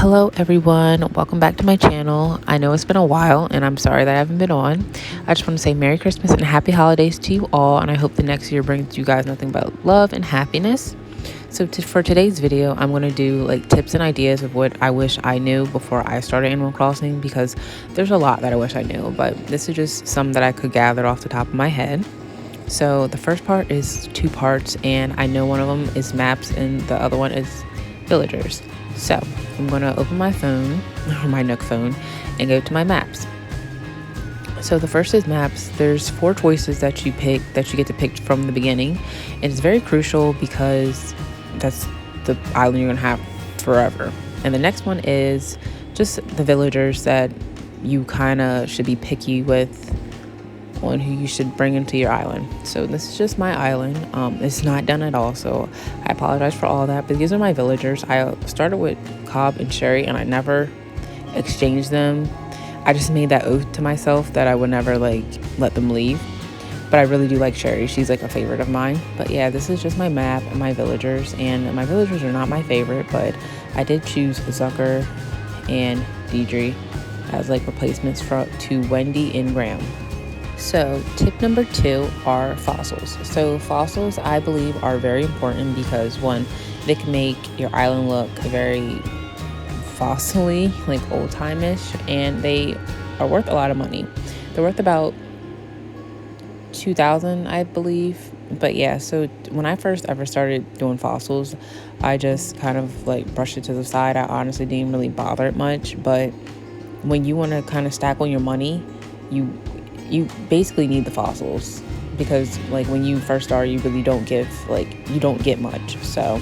Hello everyone, welcome back to my channel. I know it's been a while and I'm sorry that I haven't been on. I just want to say Merry Christmas and Happy Holidays to you all, and I hope the next year brings you guys nothing but love and happiness. So for today's video, I'm going to do like tips and ideas of what I wish I knew before I started Animal Crossing, because there's a lot that I wish I knew, but this is just some that I could gather off the top of my head. So the first part is two parts, and I know one of them is maps and the other one is villagers. So I'm going to open my phone, or my Nook phone, and go to my maps. So the first is maps. There's 4 choices that you get to pick from the beginning. And it's very crucial because that's the island you're going to have forever. And the next one is just the villagers that you kind of should be picky with on who you should bring into your island. So this is just my island. It's not done at all, so I apologize for all that, but these are my villagers. I started with Cobb and Sherry and I never exchanged them. I just made that oath to myself that I would never like let them leave, but I really do like Sherry. She's like a favorite of mine. But yeah, this is just my map and my villagers, and my villagers are not my favorite, but I did choose Zucker and Deidre as like replacements to Wendy and Graham. So tip number 2 are fossils. So fossils, I believe, are very important because, one, they can make your island look very fossil-y, like old-time-ish, and they are worth a lot of money. They're worth about $2,000, I believe. But yeah, so when I first ever started doing fossils, I just kind of like brushed it to the side. I honestly didn't really bother it much. But when you want to kind of stack on your money, you basically need the fossils, because like when you first start, you really don't get much. So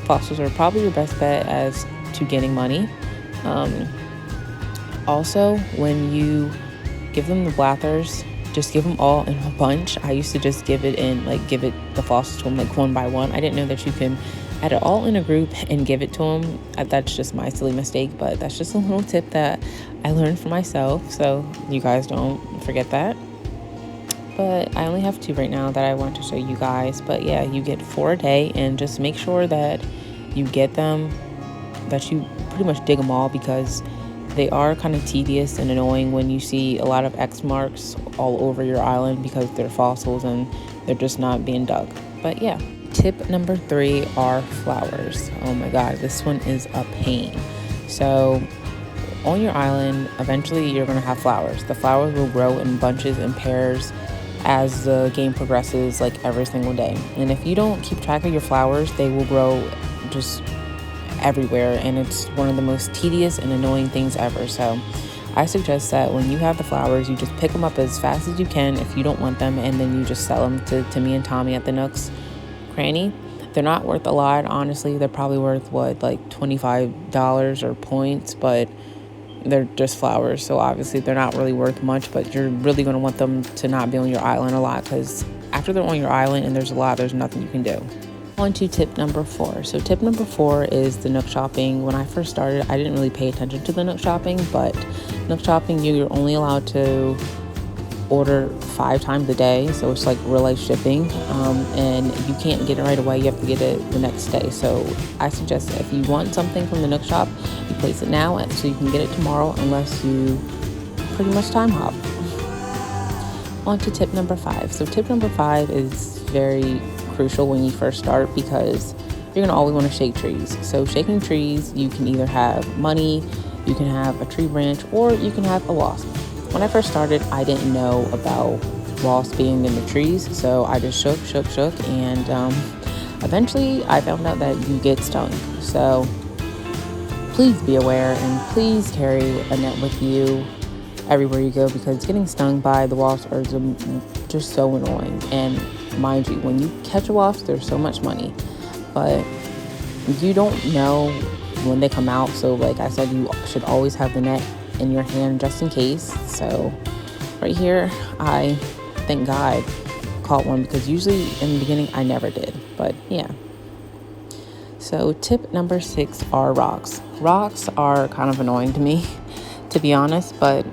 fossils are probably your best bet as to getting money. Also, when you give them the blathers, just give them all in a bunch. I used to just give it the fossils to them like one by one. I didn't know that you can add it all in a group and give it to them. That's just my silly mistake, but that's just a little tip that I learned for myself, so you guys don't forget that. But I only have 2 right now that I want to show you guys. But yeah, you get 4 a day, and just make sure that you get them, that you pretty much dig them all, because they are kind of tedious and annoying when you see a lot of X marks all over your island because they're fossils and they're just not being dug. But yeah. Tip number 3 are flowers. Oh my god, this one is a pain. So on your island, eventually you're going to have flowers. The flowers will grow in bunches and pairs as the game progresses, like every single day. And if you don't keep track of your flowers, they will grow just everywhere, and it's one of the most tedious and annoying things ever. So I suggest that when you have the flowers, you just pick them up as fast as you can if you don't want them, and then you just sell them to me and Tommy at the Nooks Cranny. They're not worth a lot, honestly. They're probably worth what, like $25 or points, but they're just flowers, so obviously they're not really worth much. But you're really going to want them to not be on your island a lot, because after they're on your island and there's nothing you can do. On to tip number 4. So tip number 4 is the Nook shopping. When I first started, I didn't really pay attention to the Nook shopping, but Nook shopping, you're only allowed to order 5 times a day, so it's like real life shipping, and you can't get it right away. You have to get it the next day. So I suggest that if you want something from the Nook shop, you place it now so you can get it tomorrow, unless you pretty much time hop. On to tip number 5. So tip number 5 is very crucial when you first start, because you're going to always want to shake trees. So shaking trees, you can either have money, you can have a tree branch, or you can have a wasp. When I first started, I didn't know about wasps being in the trees, so I just shook, and eventually I found out that you get stung. So please be aware, and please carry a net with you everywhere you go, because getting stung by the wasps are just so annoying. And mind you, when you catch a wasp, there's so much money, but you don't know when they come out. So like I said, you should always have the net in your hand just in case. So right here, I thank God caught one, because usually in the beginning I never did. But yeah. So tip number 6 are rocks. Rocks are kind of annoying to me, to be honest, but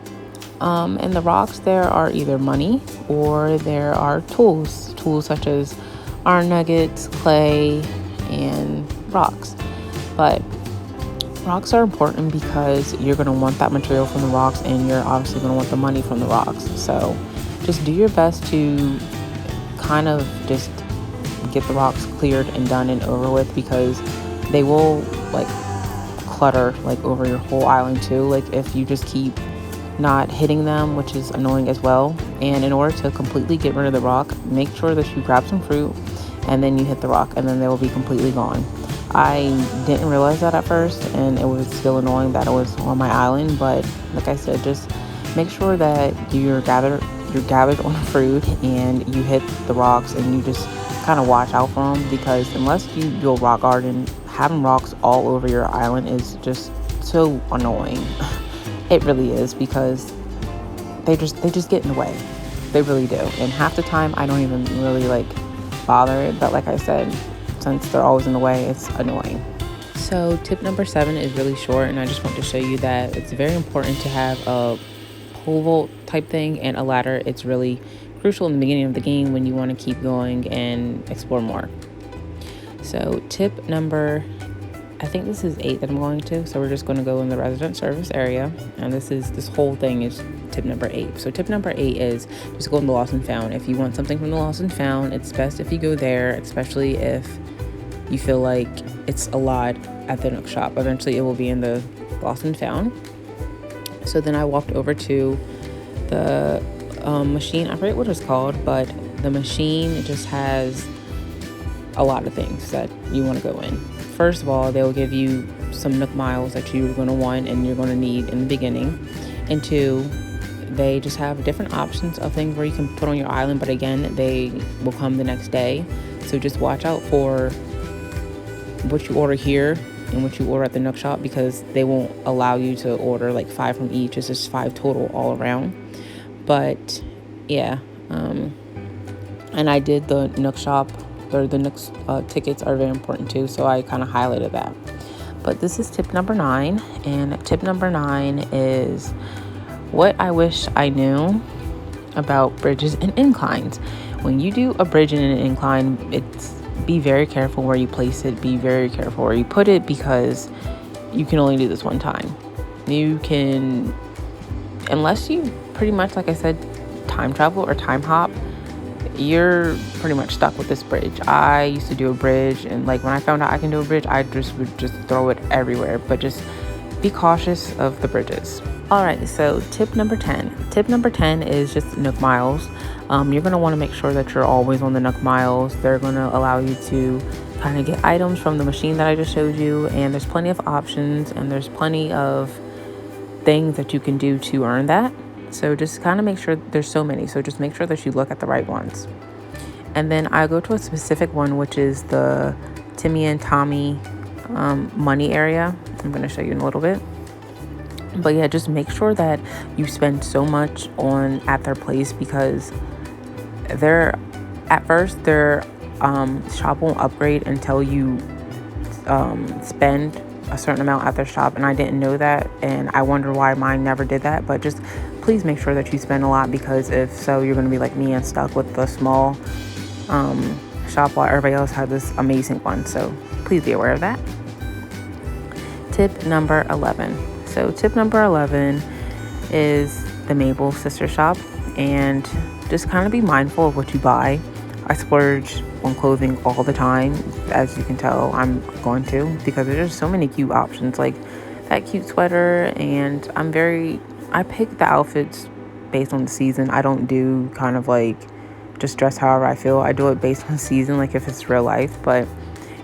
in the rocks there are either money or there are tools such as iron nuggets, clay, and rocks. But Rocks are important because you're going to want that material from the rocks, and you're obviously going to want the money from the rocks. So just do your best to kind of just get the rocks cleared and done and over with, because they will like clutter like over your whole island too, like if you just keep not hitting them, which is annoying as well. And in order to completely get rid of the rock, make sure that you grab some fruit and then you hit the rock, and then they will be completely gone. I didn't realize that at first, and it was still annoying that it was on my island. But like I said, just make sure that you're gathered on fruit and you hit the rocks, and you just kind of watch out for them, because unless you do a rock garden, having rocks all over your island is just so annoying. It really is, because they just get in the way. They really do. And half the time I don't even really like bother it, but like I said, since they're always in the way, it's annoying. So tip number 7 is really short, and I just want to show you that it's very important to have a pole vault type thing and a ladder. It's really crucial in the beginning of the game when you want to keep going and explore more. So tip number, I think this is 8 that I'm going to. So we're just going to go in the resident service area, and this whole thing is tip number 8. So tip number 8 is just go in the lost and found. If you want something from the lost and found, it's best if you go there, especially if you feel like it's a lot at the Nook shop. Eventually it will be in the lost and found. So then I walked over to the machine. I forget what it's called, but the machine just has a lot of things that you want to go in. First of all, they'll give you some Nook miles that you're going to want and you're going to need in the beginning. And 2, they just have different options of things where you can put on your island, but again, they will come the next day. So just watch out for what you order here and what you order at the Nook shop, because they won't allow you to order like 5 from each. It's just 5 total all around. But yeah, and I did the Nook shop, or the Nook tickets are very important too, so I kind of highlighted that. But this is tip number 9, and tip number 9 is what I wish I knew about bridges and inclines. When you do a bridge and an incline, be very careful where you place it, be very careful where you put it, because you can only do this one time. You can, unless you pretty much, like I said, time travel or time hop, you're pretty much stuck with this bridge. I used to do a bridge, and like when I found out I can do a bridge, I would just throw it everywhere. But just be cautious of the bridges. All right, so tip number 10. Tip number 10 is just Nook miles. You're going to want to make sure that you're always on the Nook miles. They're going to allow you to kind of get items from the machine that I just showed you, and there's plenty of options, and there's plenty of things that you can do to earn that. So just kind of make sure, there's so many, so just make sure that you look at the right ones. And then I go to a specific one, which is the Timmy and Tommy money area. I'm going to show you in a little bit. But yeah, just make sure that you spend so much at their place, because at first their shop won't upgrade until you spend a certain amount at their shop, and I didn't know that, and I wonder why mine never did that. But just please make sure that you spend a lot, because if so, you're going to be like me and stuck with the small shop while everybody else had this amazing one. So please be aware of that. Tip number 11. So tip number 11 is the Mabel sister shop, and just kind of be mindful of what you buy. I splurge on clothing all the time, as you can tell I'm going to, because there's just so many cute options, like that cute sweater. And I pick the outfits based on the season. I don't do kind of like just dress however I feel. I do it based on the season, like if it's real life. But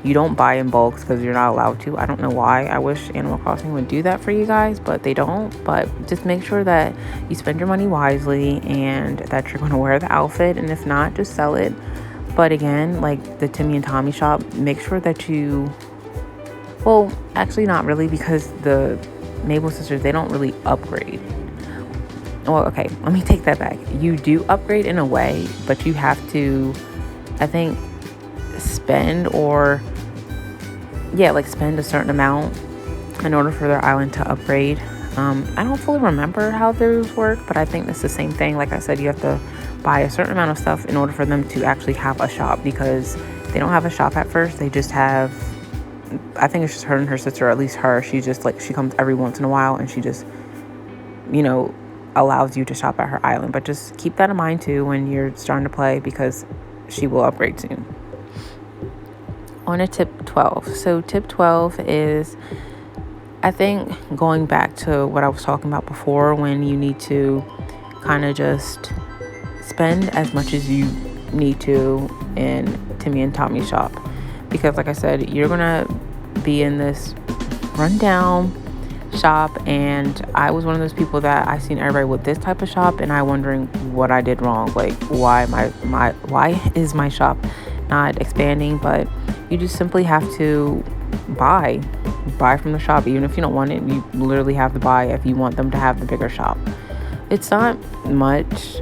you don't buy in bulks, because you're not allowed to. I don't know why. I wish Animal Crossing would do that for you guys, but they don't. But just make sure that you spend your money wisely, and that you're going to wear the outfit, and if not, just sell it. But again, like the Timmy and Tommy shop, make sure that well, actually not really, because the Mabel sisters, they don't really upgrade. Well, okay, let me take that back. You do upgrade in a way, but you have to, I think, spend a certain amount in order for their island to upgrade. I don't fully remember how those work, but I think it's the same thing. Like I said, you have to buy a certain amount of stuff in order for them to actually have a shop, because they don't have a shop at first. They just have I think it's just her and her sister, or at least her. She just like, she comes every once in a while, and she just, you know, allows you to shop at her island. But just keep that in mind too when you're starting to play, because she will upgrade soon. On to tip 12. So tip 12 is, I think, going back to what I was talking about before, when you need to kind of just spend as much as you need to in Timmy and Tommy's shop. Because like I said, you're gonna be in this rundown shop, and I was one of those people that I seen everybody with this type of shop, and I wondering what I did wrong. Like, why is my shop not expanding? But you just simply have to buy from the shop. Even if you don't want it, you literally have to buy if you want them to have the bigger shop. It's not much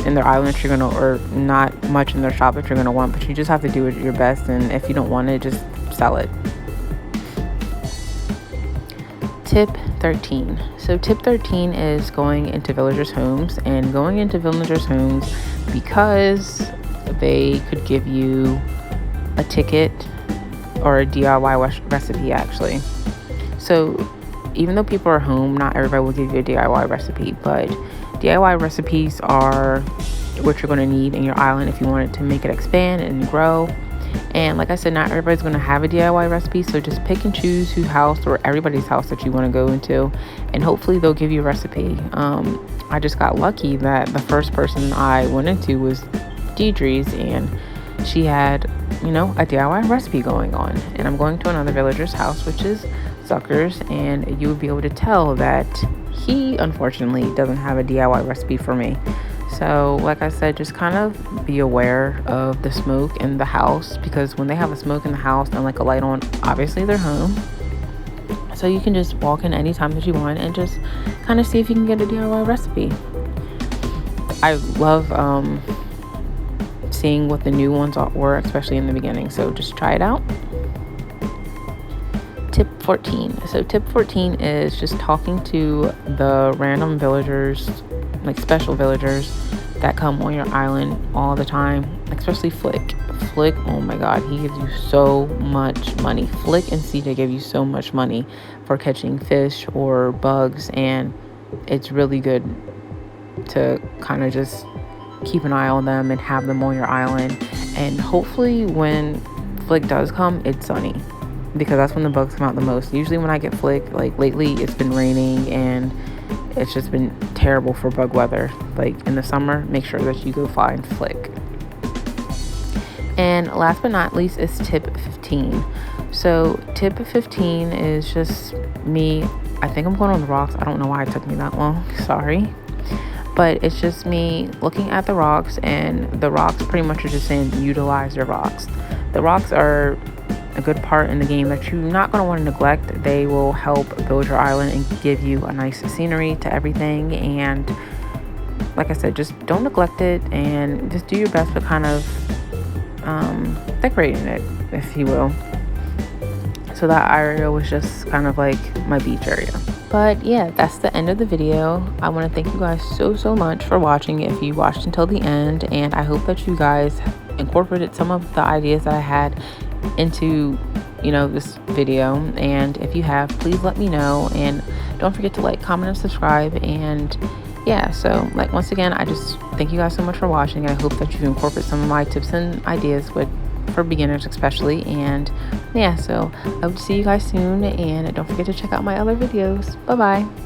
in their island that you're gonna, or not much in their shop that you're gonna want, but you just have to do it your best, and if you don't want it, just sell it. Tip 13. So tip 13 is going into villagers' homes, and going into villagers' homes because they could give you a ticket or a DIY recipe, actually. So even though people are home, not everybody will give you a DIY recipe, but DIY recipes are what you're going to need in your island if you want it to make it expand and grow. And like I said, not everybody's going to have a DIY recipe, so just pick and choose whose house or everybody's house that you want to go into, and hopefully they'll give you a recipe. I just got lucky that the first person I went into was Deidre's, and she had, you know, a DIY recipe going on. And I'm going to another villager's house, which is Zucker's, and you would be able to tell that he unfortunately doesn't have a DIY recipe for me. So like I said, just kind of be aware of the smoke in the house, because when they have a smoke in the house and like a light on, obviously they're home. So you can just walk in anytime that you want and just kind of see if you can get a DIY recipe. I love seeing what the new ones were, especially in the beginning. So just try it out. Tip 14. So tip 14 is just talking to the random villagers, like special villagers that come on your island all the time, especially Flick. Flick, oh my god, he gives you so much money. Flick and CJ give you so much money for catching fish or bugs, and it's really good to kind of just keep an eye on them and have them on your island. And hopefully when Flick does come, it's sunny, because that's when the bugs come out the most. Usually when I get Flick, like lately it's been raining and it's just been terrible for bug weather. Like in the summer, make sure that you go find Flick. And last but not least is tip 15. So tip 15 is just me. I think I'm going on the rocks. I don't know why it took me that long. Sorry. But it's just me looking at the rocks, and the rocks pretty much are just saying utilize your rocks. The rocks are a good part in the game that you're not going to want to neglect. They will help build your island and give you a nice scenery to everything. And like I said, just don't neglect it, and just do your best with kind of decorating it, if you will. So that area was just kind of like my beach area. But yeah, that's the end of the video. I want to thank you guys so much for watching, if you watched until the end, and I hope that you guys incorporated some of the ideas that I had into, you know, this video. And if you have, please let me know, and don't forget to like, comment, and subscribe. And yeah, so like, once again, I just thank you guys so much for watching. I hope that you incorporate some of my tips and ideas for beginners especially. And yeah, so I hope to see you guys soon, and don't forget to check out my other videos. Bye bye.